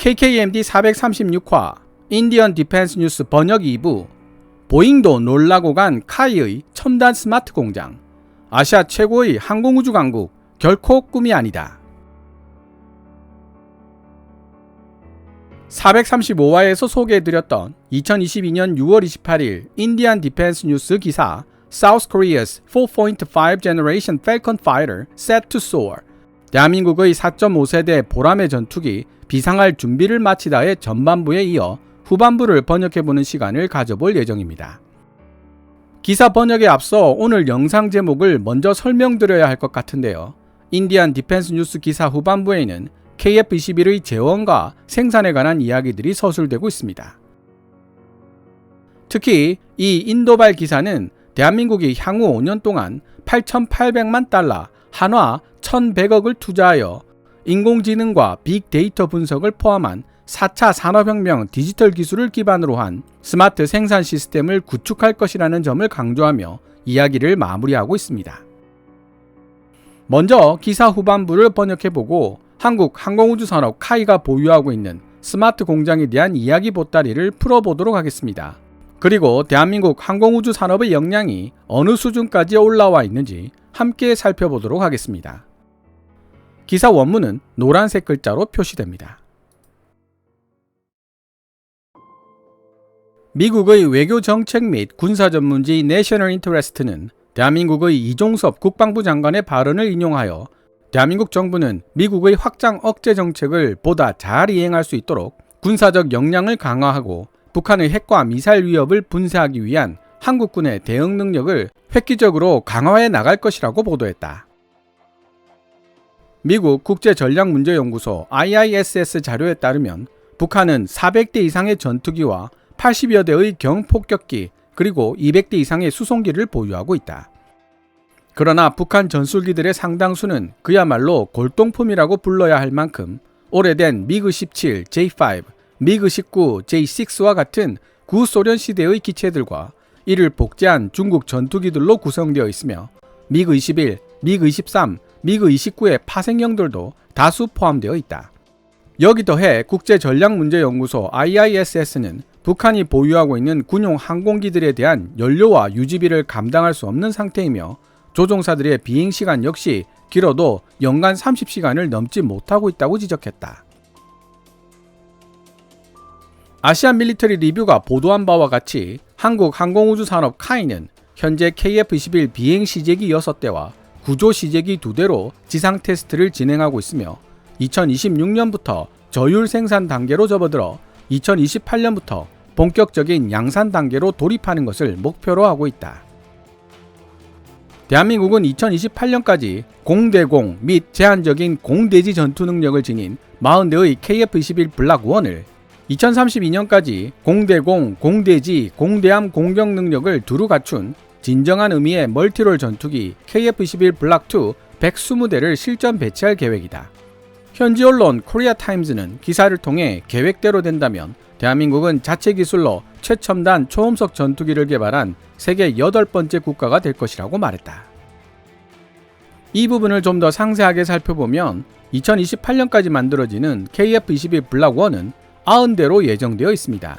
KKMD 436화 인디언 디펜스 뉴스 번역 2부 보잉도 놀라고 간 카이의 첨단 스마트 공장 아시아 최고의 항공우주 강국 결코 꿈이 아니다. 435화에서 소개해드렸던 2022년 6월 28일 인디언 디펜스 뉴스 기사 South Korea's 4.5 Generation Falcon Fighter set to soar 대한민국의 4.5세대 보람의 전투기 비상할 준비를 마치다의 전반부에 이어 후반부를 번역해보는 시간을 가져볼 예정입니다. 기사 번역에 앞서 오늘 영상 제목을 먼저 설명드려야 할 것 같은데요. 인디안 디펜스 뉴스 기사 후반부에는 KF-21의 재원과 생산에 관한 이야기들이 서술되고 있습니다. 특히 이 인도발 기사는 대한민국이 향후 5년 동안 8,800만 달러, 한화 1,100억을 투자하여 인공지능과 빅데이터 분석을 포함한 4차 산업혁명 디지털 기술을 기반으로 한 스마트 생산 시스템을 구축할 것이라는 점을 강조하며 이야기를 마무리하고 있습니다. 먼저 기사 후반부를 번역해보고 한국 항공우주산업 카이가 보유하고 있는 스마트 공장에 대한 이야기 보따리를 풀어보도록 하겠습니다. 그리고 대한민국 항공우주산업의 역량이 어느 수준까지 올라와 있는지 함께 살펴보도록 하겠습니다. 기사 원문은 노란색 글자로 표시됩니다. 미국의 외교 정책 및 군사 전문지 내셔널 인터레스트는 대한민국의 이종섭 국방부 장관의 발언을 인용하여 대한민국 정부는 미국의 확장 억제 정책을 보다 잘 이행할 수 있도록 군사적 역량을 강화하고 북한의 핵과 미사일 위협을 분쇄하기 위한 한국군의 대응 능력을 획기적으로 강화해 나갈 것이라고 보도했다. 미국 국제전략문제연구소 IISS 자료에 따르면 북한은 400대 이상의 전투기와 80여 대의 경폭격기 그리고 200대 이상의 수송기를 보유하고 있다. 그러나 북한 전술기들의 상당수는 그야말로 골동품이라고 불러야 할 만큼 오래된 미그-17 J5, 미그-19 J6와 같은 구소련 시대의 기체들과 이를 복제한 중국 전투기들로 구성되어 있으며 미그-21, 미그-23, 미그-29의 파생형들도 다수 포함되어 있다. 여기 더해 국제전략문제연구소 IISS는 북한이 보유하고 있는 군용 항공기들에 대한 연료와 유지비를 감당할 수 없는 상태이며 조종사들의 비행시간 역시 길어도 연간 30시간을 넘지 못하고 있다고 지적했다. 아시안 밀리터리 리뷰가 보도한 바와 같이 한국 항공우주산업 카이는 현재 KF-21 비행 시제기 6대와 구조 시제기 2대로 지상 테스트를 진행하고 있으며 2026년부터 저율 생산 단계로 접어들어 2028년부터 본격적인 양산 단계로 돌입하는 것을 목표로 하고 있다. 대한민국은 2028년까지 공대공 및 제한적인 공대지 전투 능력을 지닌 40대의 KF-21 블락 1을 2032년까지 공대공, 공대지, 공대함 공격 능력을 두루 갖춘 진정한 의미의 멀티롤 전투기 KF-21 블락 2 120대를 실전 배치할 계획이다. 현지 언론 코리아타임즈는 기사를 통해 계획대로 된다면 대한민국은 자체 기술로 최첨단 초음속 전투기를 개발한 세계 8번째 국가가 될 것이라고 말했다. 이 부분을 좀 더 상세하게 살펴보면 2028년까지 만들어지는 KF-21 블락 1은 90대로 예정되어 있습니다.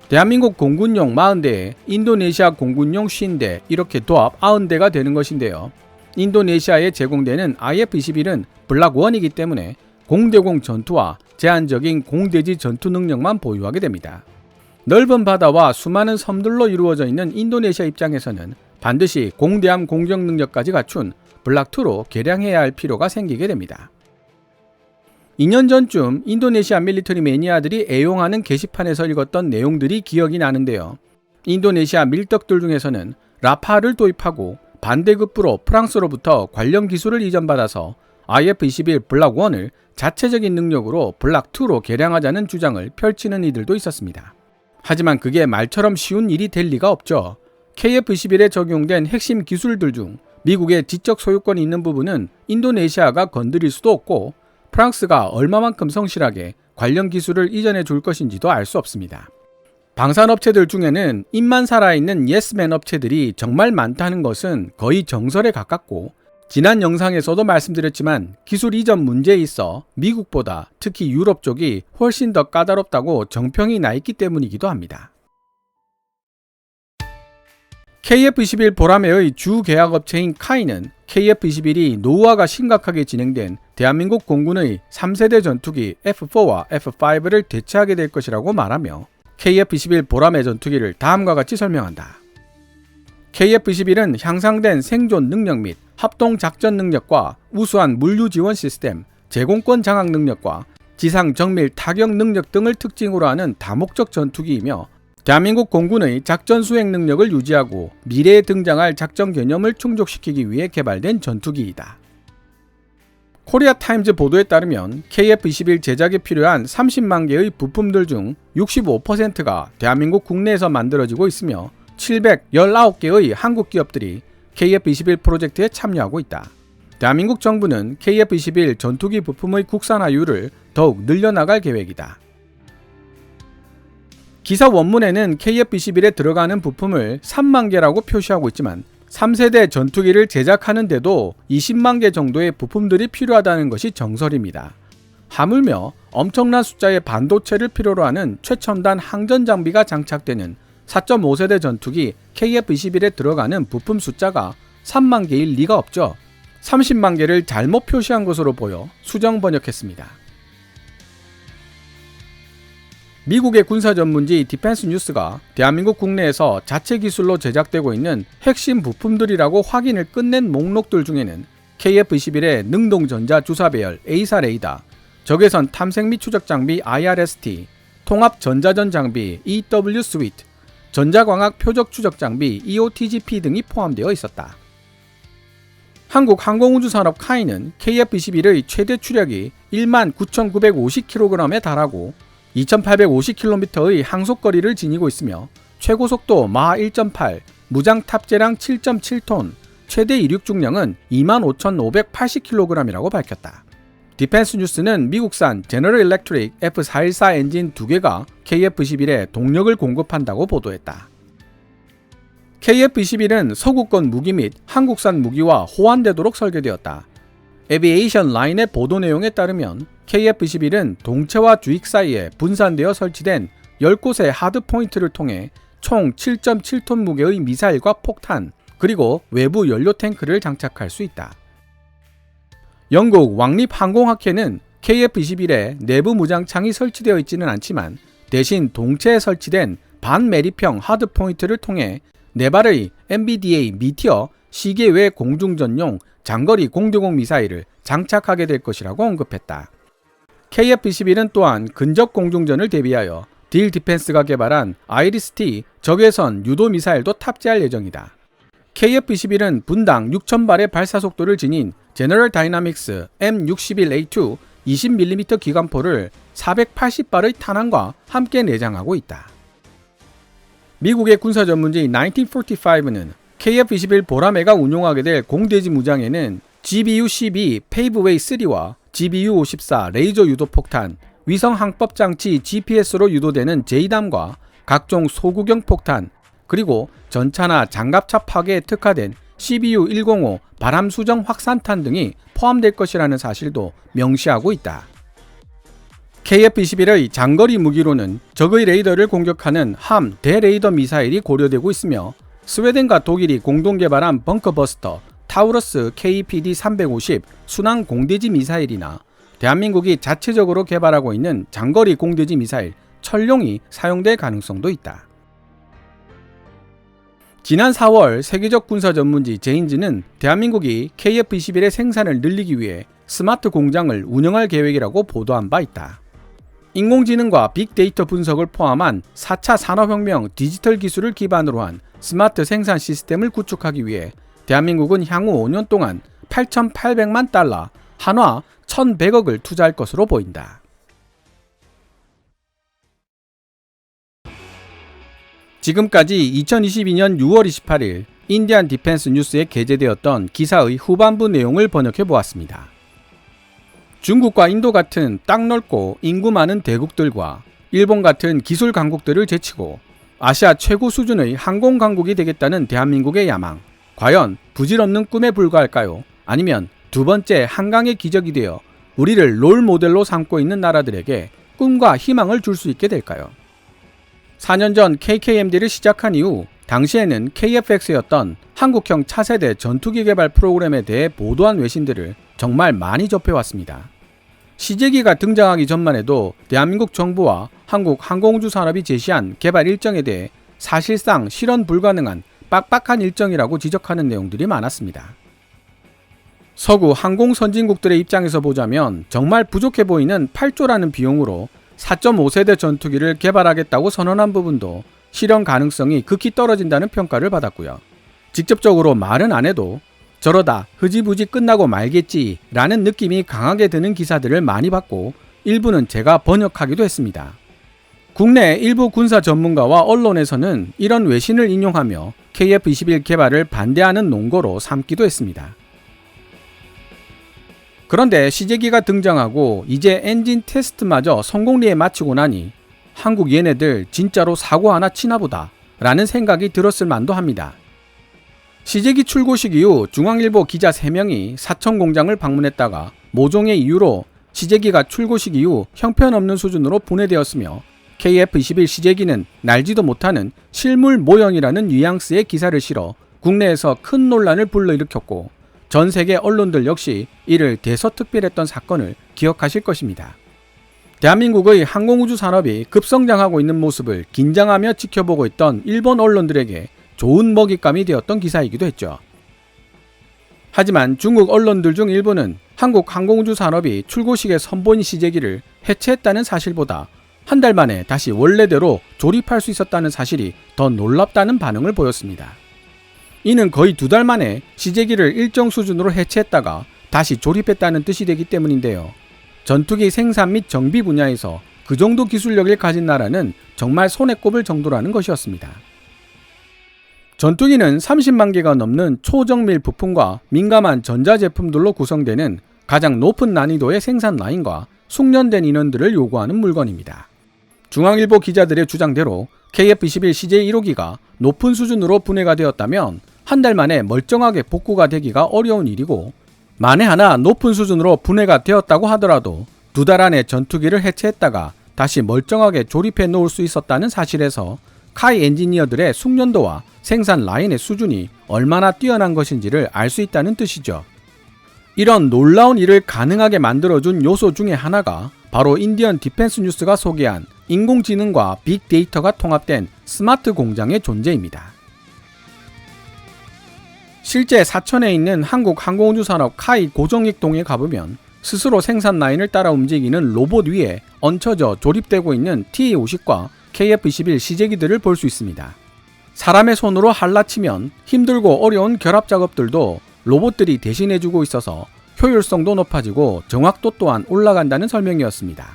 대한민국 공군용 40대에 인도네시아 공군용 50대 이렇게 도합 90대가 되는 것인데요. 인도네시아에 제공되는 IF-21은 블락 1이기 때문에 공대공 전투와 제한적인 공대지 전투 능력만 보유하게 됩니다. 넓은 바다와 수많은 섬들로 이루어져 있는 인도네시아 입장에서는 반드시 공대함 공격 능력까지 갖춘 블락 2로 개량해야 할 필요가 생기게 됩니다. 2년 전쯤 인도네시아 밀리터리 매니아들이 애용하는 게시판에서 읽었던 내용들이 기억이 나는데요. 인도네시아 밀떡들 중에서는 라파를 도입하고 반대급부로 프랑스로부터 관련 기술을 이전받아서 IF-21 블락 1을 자체적인 능력으로 블락 2로 개량하자는 주장을 펼치는 이들도 있었습니다. 하지만 그게 말처럼 쉬운 일이 될 리가 없죠. KF-21에 적용된 핵심 기술들 중 미국의 지적 소유권이 있는 부분은 인도네시아가 건드릴 수도 없고 프랑스가 얼마만큼 성실하게 관련 기술을 이전해 줄 것인지도 알 수 없습니다. 방산업체들 중에는 입만 살아있는 예스맨 업체들이 정말 많다는 것은 거의 정설에 가깝고 지난 영상에서도 말씀드렸지만 기술 이전 문제에 있어 미국보다 특히 유럽 쪽이 훨씬 더 까다롭다고 정평이 나 있기 때문이기도 합니다. KF-21 보라매의 주 계약업체인 카이는 KF-21이 노후화가 심각하게 진행된 대한민국 공군의 3세대 전투기 F4와 F5를 대체하게 될 것이라고 말하며 KF-21 보라매 전투기를 다음과 같이 설명한다. KF-21은 향상된 생존 능력 및 합동 작전 능력과 우수한 물류 지원 시스템, 제공권 장악 능력과 지상 정밀 타격 능력 등을 특징으로 하는 다목적 전투기이며 대한민국 공군의 작전 수행 능력을 유지하고 미래에 등장할 작전 개념을 충족시키기 위해 개발된 전투기이다. 코리아타임즈 보도에 따르면 KF-21 제작에 필요한 30만 개의 부품들 중 65%가 대한민국 국내에서 만들어지고 있으며 719개의 한국 기업들이 KF-21 프로젝트에 참여하고 있다. 대한민국 정부는 KF-21 전투기 부품의 국산화율을 더욱 늘려나갈 계획이다. 기사 원문에는 KF-21에 들어가는 부품을 3만 개라고 표시하고 있지만 3세대 전투기를 제작하는데도 20만 개 정도의 부품들이 필요하다는 것이 정설입니다. 하물며 엄청난 숫자의 반도체를 필요로 하는 최첨단 항전 장비가 장착되는 4.5세대 전투기 KF-21에 들어가는 부품 숫자가 3만 개일 리가 없죠. 30만 개를 잘못 표시한 것으로 보여 수정 번역했습니다. 미국의 군사 전문지 디펜스 뉴스가 대한민국 국내에서 자체 기술로 제작되고 있는 핵심 부품들이라고 확인을 끝낸 목록들 중에는 KF-21의 능동전자 주사배열 A사 레이더, 적외선 탐색 및 추적 장비 IRST, 통합 전자전 장비 EW 스위트, 전자광학 표적 추적 장비 EOTGP 등이 포함되어 있었다. 한국항공우주산업 카이는 KF-21의 최대 추력이 19,950kg에 달하고 2,850km의 항속거리를 지니고 있으며 최고속도 마하 1.8, 무장 탑재량 7.7톤, 최대 이륙 중량은 25,580kg이라고 밝혔다. 디펜스 뉴스는 미국산 제너럴 일렉트릭 F414 엔진 2개가 KF-21에 동력을 공급한다고 보도했다. KF-21은 서구권 무기 및 한국산 무기와 호환되도록 설계되었다. 에비에이션 라인의 보도 내용에 따르면 KF-21은 동체와 주익 사이에 분산되어 설치된 10곳의 하드포인트를 통해 총 7.7톤 무게의 미사일과 폭탄, 그리고 외부 연료 탱크를 장착할 수 있다. 영국 왕립항공학회는 KF-21에 내부 무장창이 설치되어 있지는 않지만 대신 동체에 설치된 반매립형 하드포인트를 통해 4발의 MBDA 미티어 시계외 공중전용 장거리 공대공 미사일을 장착하게 될 것이라고 언급했다. KF-21은 또한 근접 공중전을 대비하여 딜 디펜스가 개발한 아이리스-T 적외선 유도 미사일도 탑재할 예정이다. KF-21은 분당 6,000발의 발사속도를 지닌 제너럴 다이나믹스 M61A2 20mm 기관포를 480발의 탄환과 함께 내장하고 있다. 미국의 군사 전문지 1945는 KF-21 보라매가 운용하게 될 공대지 무장에는 GBU-12 페이브웨이 3와 GBU-54 레이저 유도 폭탄, 위성 항법 장치 GPS로 유도되는 JDAM과 각종 소구경 폭탄, 그리고 전차나 장갑차 파괴에 특화된 CBU-105 바람 수정 확산탄 등이 포함될 것이라는 사실도 명시하고 있다. KF-21의 장거리 무기로는 적의 레이더를 공격하는 함 대레이더 미사일이 고려되고 있으며 스웨덴과 독일이 공동 개발한 벙커버스터 타우러스 KPD-350 순항 공대지 미사일이나 대한민국이 자체적으로 개발하고 있는 장거리 공대지 미사일 철룡이 사용될 가능성도 있다. 지난 4월 세계적 군사 전문지 제인즈는 대한민국이 KF-21의 생산을 늘리기 위해 스마트 공장을 운영할 계획이라고 보도한 바 있다. 인공지능과 빅데이터 분석을 포함한 4차 산업혁명 디지털 기술을 기반으로 한 스마트 생산 시스템을 구축하기 위해 대한민국은 향후 5년 동안 8,800만 달러, 한화 1,100억을 투자할 것으로 보인다. 지금까지 2022년 6월 28일 인디안 디펜스 뉴스에 게재되었던 기사의 후반부 내용을 번역해 보았습니다. 중국과 인도 같은 땅 넓고 인구 많은 대국들과 일본 같은 기술 강국들을 제치고 아시아 최고 수준의 항공 강국이 되겠다는 대한민국의 야망, 과연 부질없는 꿈에 불과할까요? 아니면 두 번째 한강의 기적이 되어 우리를 롤 모델로 삼고 있는 나라들에게 꿈과 희망을 줄 수 있게 될까요? 4년 전 KKMD를 시작한 이후 당시에는 KFX였던 한국형 차세대 전투기 개발 프로그램에 대해 보도한 외신들을 정말 많이 접해왔습니다. 시제기가 등장하기 전만 해도 대한민국 정부와 한국 항공우주 산업이 제시한 개발 일정에 대해 사실상 실현 불가능한 빡빡한 일정이라고 지적하는 내용들이 많았습니다. 서구 항공 선진국들의 입장에서 보자면 정말 부족해 보이는 8조라는 비용으로 4.5세대 전투기를 개발하겠다고 선언한 부분도 실현 가능성이 극히 떨어진다는 평가를 받았고요. 직접적으로 말은 안 해도 저러다 흐지부지 끝나고 말겠지 라는 느낌이 강하게 드는 기사들을 많이 봤고 일부는 제가 번역하기도 했습니다. 국내 일부 군사 전문가와 언론에서는 이런 외신을 인용하며 KF-21 개발을 반대하는 논거로 삼기도 했습니다. 그런데 시제기가 등장하고 이제 엔진 테스트마저 성공리에 마치고 나니 한국 얘네들 진짜로 사고 하나 치나 보다 라는 생각이 들었을 만도 합니다. 시제기 출고식 이후 중앙일보 기자 3명이 사천 공장을 방문했다가 모종의 이유로 시제기가 출고식 이후 형편없는 수준으로 분해되었으며 KF-21 시제기는 날지도 못하는 실물 모형이라는 뉘앙스의 기사를 실어 국내에서 큰 논란을 불러일으켰고 전 세계 언론들 역시 이를 대서특필했던 사건을 기억하실 것입니다. 대한민국의 항공우주 산업이 급성장하고 있는 모습을 긴장하며 지켜보고 있던 일본 언론들에게 좋은 먹잇감이 되었던 기사이기도 했죠. 하지만 중국 언론들 중 일부는 한국 항공우주 산업이 출고식에 선보인 시제기를 해체했다는 사실보다 한 달 만에 다시 원래대로 조립할 수 있었다는 사실이 더 놀랍다는 반응을 보였습니다. 이는 거의 2달 만에 시제기를 일정 수준으로 해체했다가 다시 조립했다는 뜻이 되기 때문인데요. 전투기 생산 및 정비 분야에서 그 정도 기술력을 가진 나라는 정말 손에 꼽을 정도라는 것이었습니다. 전투기는 30만 개가 넘는 초정밀 부품과 민감한 전자제품들로 구성되는 가장 높은 난이도의 생산 라인과 숙련된 인원들을 요구하는 물건입니다. 중앙일보 기자들의 주장대로 KF-21 CJ1호기가 높은 수준으로 분해가 되었다면 한 달 만에 멀쩡하게 복구가 되기가 어려운 일이고 만에 하나 높은 수준으로 분해가 되었다고 하더라도 2달 안에 전투기를 해체했다가 다시 멀쩡하게 조립해 놓을 수 있었다는 사실에서 카이 엔지니어들의 숙련도와 생산 라인의 수준이 얼마나 뛰어난 것인지를 알 수 있다는 뜻이죠. 이런 놀라운 일을 가능하게 만들어준 요소 중에 하나가 바로 인디언 디펜스 뉴스가 소개한 인공지능과 빅데이터가 통합된 스마트 공장의 존재입니다. 실제 사천에 있는 한국 항공우주 산업 카이 고정익동에 가보면 스스로 생산 라인을 따라 움직이는 로봇 위에 얹혀져 조립되고 있는 TA-50과 KF-21 시제기들을 볼 수 있습니다. 사람의 손으로 할라치면 힘들고 어려운 결합 작업들도 로봇들이 대신해주고 있어서 효율성도 높아지고 정확도 또한 올라간다는 설명이었습니다.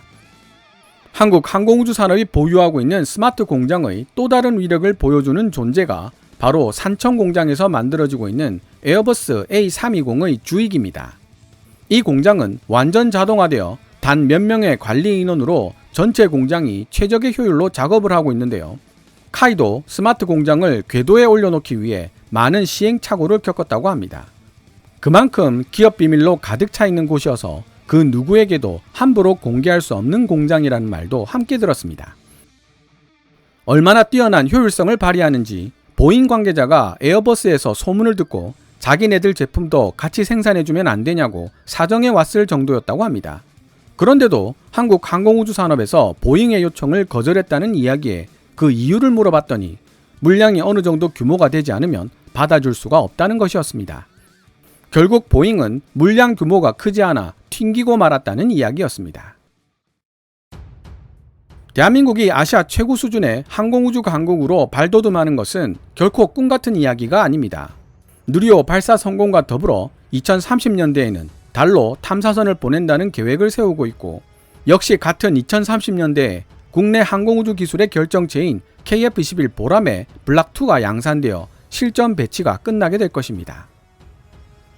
한국 항공우주 산업이 보유하고 있는 스마트 공장의 또 다른 위력을 보여주는 존재가 바로 산청 공장에서 만들어지고 있는 에어버스 A320의 주익입니다. 이 공장은 완전 자동화되어 단 몇 명의 관리 인원으로 전체 공장이 최적의 효율로 작업을 하고 있는데요. 카이도 스마트 공장을 궤도에 올려놓기 위해 많은 시행착오를 겪었다고 합니다. 그만큼 기업 비밀로 가득 차 있는 곳이어서 그 누구에게도 함부로 공개할 수 없는 공장이라는 말도 함께 들었습니다. 얼마나 뛰어난 효율성을 발휘하는지 보잉 관계자가 에어버스에서 소문을 듣고 자기네들 제품도 같이 생산해주면 안 되냐고 사정해 왔을 정도였다고 합니다. 그런데도 한국 항공우주 산업에서 보잉의 요청을 거절했다는 이야기에 그 이유를 물어봤더니 물량이 어느 정도 규모가 되지 않으면 받아줄 수가 없다는 것이었습니다. 결국 보잉은 물량 규모가 크지 않아 튕기고 말았다는 이야기였습니다. 대한민국이 아시아 최고 수준의 항공우주 강국으로 발돋움하는 것은 결코 꿈같은 이야기가 아닙니다. 누리호 발사 성공과 더불어 2030년대에는 달로 탐사선을 보낸다는 계획을 세우고 있고 역시 같은 2030년대에 국내 항공우주 기술의 결정체인 KF-21 보람의 블락2가 양산되어 실전 배치가 끝나게 될 것입니다.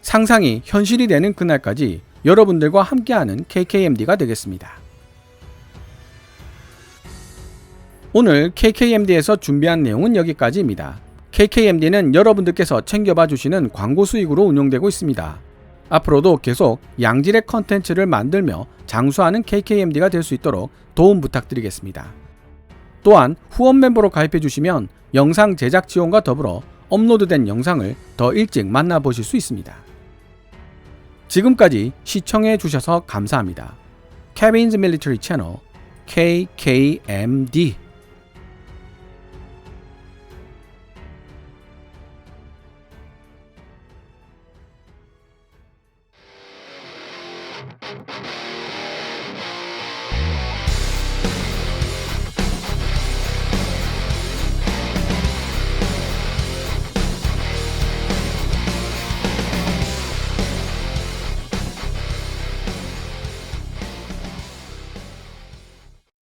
상상이 현실이 되는 그날까지 여러분들과 함께하는 KKMD가 되겠습니다. 오늘 KKMD에서 준비한 내용은 여기까지입니다. KKMD는 여러분들께서 챙겨봐 주시는 광고 수익으로 운영되고 있습니다. 앞으로도 계속 양질의 컨텐츠를 만들며 장수하는 KKMD가 될 수 있도록 도움 부탁드리겠습니다. 또한 후원 멤버로 가입해 주시면 영상 제작 지원과 더불어 업로드된 영상을 더 일찍 만나보실 수 있습니다. 지금까지 시청해 주셔서 감사합니다. Kevin's Military Channel KKMD